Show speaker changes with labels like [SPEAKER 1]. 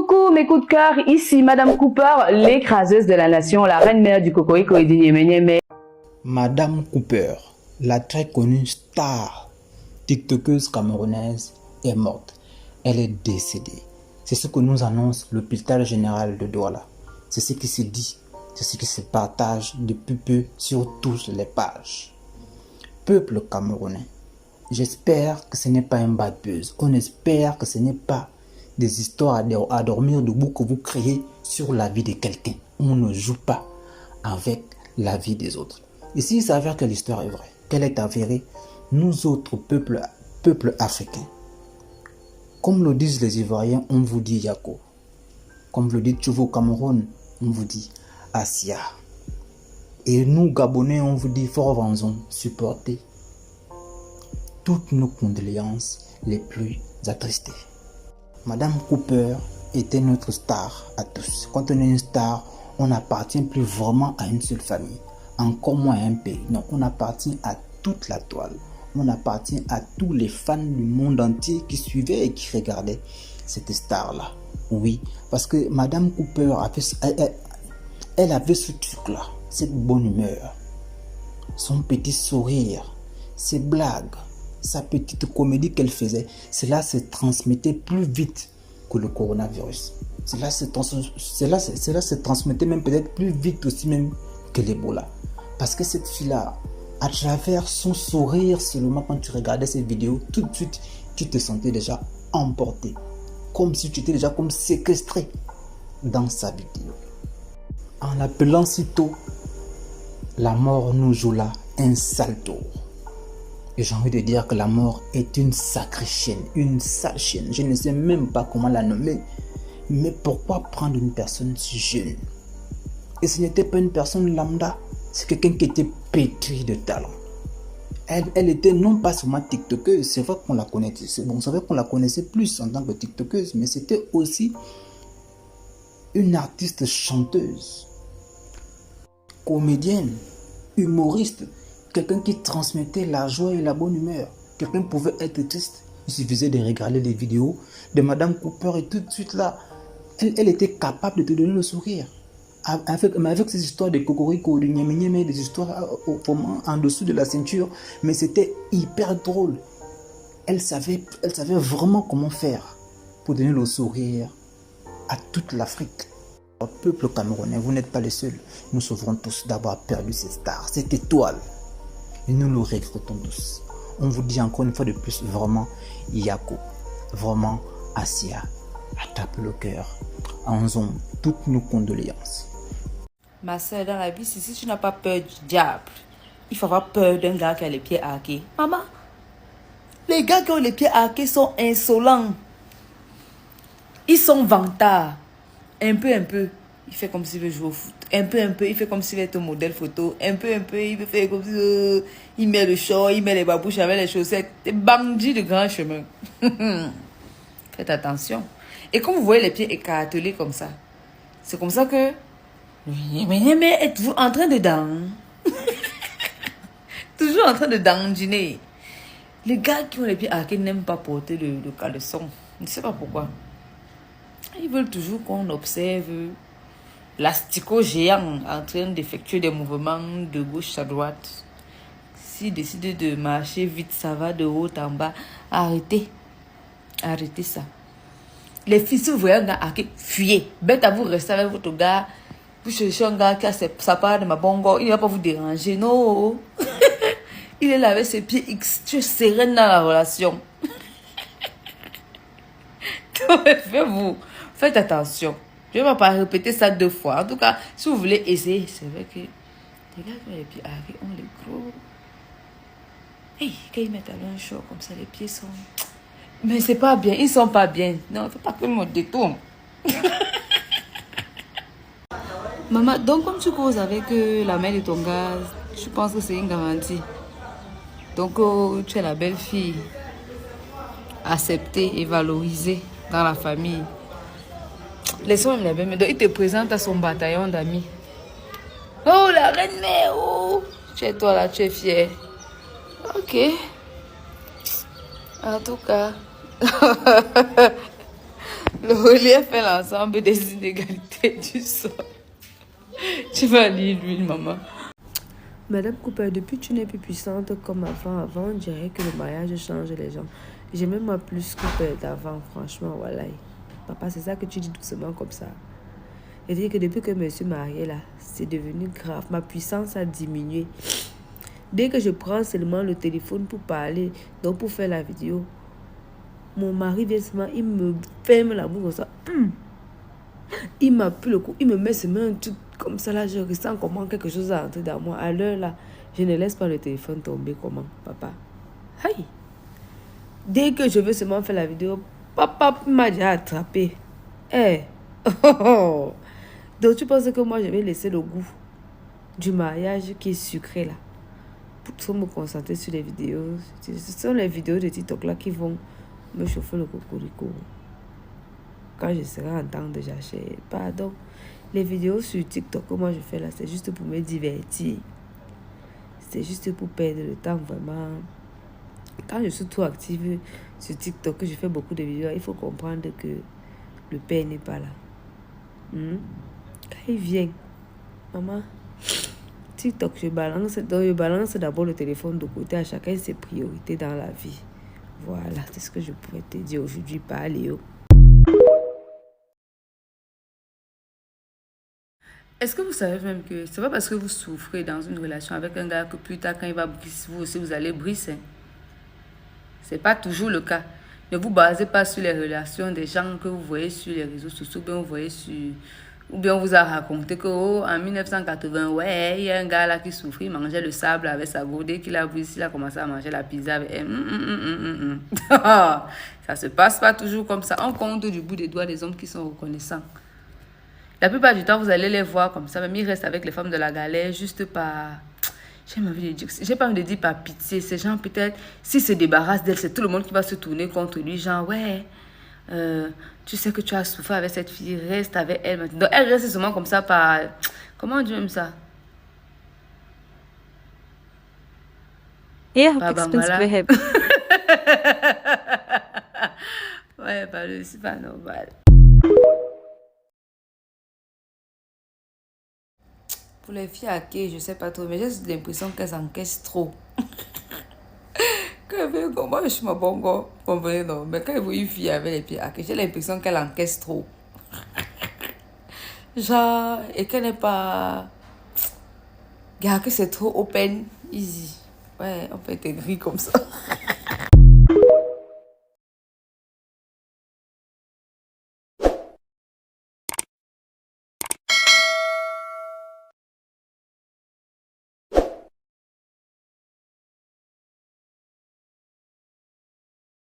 [SPEAKER 1] Coucou mes coups de cœur, ici Madame Cooper, l'écraseuse de la nation, la reine-mère du cocorico et du Yémen.
[SPEAKER 2] Madame Cooper, la très connue star tiktokeuse camerounaise, est morte. Elle est décédée. C'est ce que nous annonce l'hôpital général de Douala. C'est ce qui se dit, c'est ce qui se partage depuis peu sur toutes les pages. Peuple camerounais, j'espère que ce n'est pas un bad buzz. On espère que ce n'est pas des histoires à dormir debout que vous créez sur la vie de quelqu'un. On ne joue pas avec la vie des autres. Et s'il s'avère que l'histoire est vraie, qu'elle est avérée, nous autres peuples africains, comme le disent les Ivoiriens, on vous dit Yako. Comme le dit Tchouvo au Cameroun, on vous dit Asia. Et nous, Gabonais, on vous dit Fort Vanzon, supportez. Toutes nos condoléances les plus attristées. Madame Cooper était notre star à tous. Quand on est une star, on n'appartient plus vraiment à une seule famille, encore moins à un pays. Non, on appartient à toute la toile. On appartient à tous les fans du monde entier qui suivaient et qui regardaient cette star-là. Oui, parce que Madame Cooper elle avait ce truc-là, cette bonne humeur, son petit sourire, ses blagues, sa petite comédie qu'elle faisait. Cela se transmettait plus vite que le coronavirus. Cela se transmettait même peut-être plus vite aussi même que l'Ebola. Parce que cette fille-là, à travers son sourire, seulement quand tu regardais ces vidéos, tout de suite, tu te sentais déjà emporté. Comme si tu étais déjà comme séquestré dans sa vidéo. En l'appelant si tôt, la mort nous joue là un sale tour. Et j'ai envie de dire que la mort est une sacrée chienne, une sale chienne. Je ne sais même pas comment la nommer. Mais pourquoi prendre une personne si jeune? Et ce n'était pas une personne lambda. C'est quelqu'un qui était pétri de talent. Elle était non pas seulement tiktokeuse, c'est vrai qu'on la connaissait. Bon, c'est vrai qu'on la connaissait plus en tant que tiktokeuse, mais c'était aussi une artiste chanteuse, comédienne, humoriste, quelqu'un qui transmettait la joie et la bonne humeur. Quelqu'un pouvait être triste, il suffisait de regarder les vidéos de Madame Cooper et tout de suite là, elle était capable de te donner le sourire. Avec ces histoires de cocorico, de niémé, des histoires en dessous de la ceinture, mais c'était hyper drôle. Elle savait vraiment comment faire pour donner le sourire à toute l'Afrique. Au peuple camerounais, vous n'êtes pas les seuls. Nous souffrons tous d'avoir perdu cette star, cette étoile. Et nous le regrettons tous. On vous dit encore une fois de plus, vraiment, Yako, vraiment, Asia, à taper le cœur. En zone, toutes nos condoléances.
[SPEAKER 3] Ma soeur, dans la vie, si tu n'as pas peur du diable, il faut avoir peur d'un gars qui a les pieds hackés. Maman, les gars qui ont les pieds hackés sont insolents. Ils sont vantards. Un peu. Il fait comme s'il veut jouer au foot. Un peu. Il fait comme s'il est un modèle photo. Un peu. Il fait comme si il met le short, il met les babouches avec les chaussettes. Des bandits de grand chemin. Faites attention. Et comme vous voyez les pieds écartelés comme ça, c'est comme ça que... Mais êtes-vous en train de danser? Toujours en train de dandiner. Les gars qui ont les pieds hackés n'aiment pas porter le caleçon. Je ne sais pas pourquoi. Ils veulent toujours qu'on observe l'astico géant en train d'effectuer des mouvements de gauche à droite. S'il décide de marcher vite, ça va de haut en bas. Arrêtez ça. Les filles, si vous voyez un gars hacké, fuyez. Bête à vous rester avec votre gars. Vous cherchez un gars qui a sa part de ma bongo, il ne va pas vous déranger. Non. Il est là avec ses pieds X. Tu es sereine dans la relation. Faites attention. Je ne vais pas répéter ça 2 fois. En tout cas, si vous voulez essayer, c'est vrai que les gars qui ont les pieds arrêtés ont les gros. Hey, quand ils mettent un short comme ça, les pieds sont... Mais c'est pas bien, ils sont pas bien. Non, il ne faut pas que je me détourne. Maman, donc comme tu causes avec la mère de ton gars, je pense que c'est une garantie. Donc tu es la belle fille, acceptée et valorisée dans la famille. Laissons la belle mère. Donc il te présente à son bataillon d'amis. Oh la reine mère, oh. Tu es toi là, tu es fière. Ok. En tout cas. Le relief fait l'ensemble des inégalités du sol. Tu vas lire l'huile, maman.
[SPEAKER 4] Madame Cooper, depuis tu n'es plus puissante comme avant. Avant, on dirait que le mariage change les gens. J'aimais moi plus Cooper d'avant, franchement, voilà. Papa, c'est ça que tu dis doucement comme ça. Je dis que depuis que je me suis mariée, là, c'est devenu grave. Ma puissance a diminué. Dès que je prends seulement le téléphone pour parler, donc pour faire la vidéo, mon mari vient seulement, il me ferme la bouche comme ça. Il m'a pris le coup, il me met seulement un truc comme ça là, je ressens comment quelque chose a entré dans moi. À l'heure là, je ne laisse pas le téléphone tomber. Comment, papa? Aïe! Dès que je veux seulement faire la vidéo, papa m'a déjà attrapé. Eh! Oh. Donc tu penses que moi je vais laisser le goût du mariage qui est sucré là pour me concentrer sur les vidéos? Ce sont les vidéos de TikTok là qui vont me chauffer le cocorico. Quand je serai en temps de jachère. Pardon. Les vidéos sur TikTok que moi je fais là, c'est juste pour me divertir. C'est juste pour perdre le temps vraiment. Quand je suis trop active sur TikTok, que je fais beaucoup de vidéos, il faut comprendre que le père n'est pas là. Quand il vient, maman, TikTok, je balance d'abord le téléphone de côté. À chacun ses priorités dans la vie. Voilà, c'est ce que je pourrais te dire aujourd'hui par Léo.
[SPEAKER 3] Est-ce que vous savez même que c'est pas parce que vous souffrez dans une relation avec un gars que plus tard, quand il va briser, vous aussi, vous allez briser? C'est pas toujours le cas. Ne vous basez pas sur les relations des gens que vous voyez sur les réseaux sociaux, ou bien on vous a raconté que en 1980, ouais, il y a un gars là qui souffrait, il mangeait le sable avec sa go. Dès qu'il a brisé, il a commencé à manger la pizza avec elle. Ça se passe pas toujours comme ça. On compte du bout des doigts des hommes qui sont reconnaissants. La plupart du temps, vous allez les voir comme ça, même ils restent avec les femmes de la galère juste par... J'ai pas envie de dire par pitié. Ces gens, peut-être, s'ils se débarrassent d'elle, c'est tout le monde qui va se tourner contre lui. Genre, ouais, tu sais que tu as souffert avec cette fille, reste avec elle maintenant. Donc, elle reste seulement comme ça par... Comment on dit même ça? Par Bangala. Ouais, c'est pas normal. Pour les filles à qui, je sais pas trop, mais j'ai l'impression qu'elles encaissent trop. Moi, je suis ma bongo, non, mais quand je vois une fille avec les pieds à qui, j'ai l'impression qu'elle encaisse trop. Genre, et qu'elle n'est pas... Regarde que c'est trop open, easy. Ouais, on peut être gris comme ça.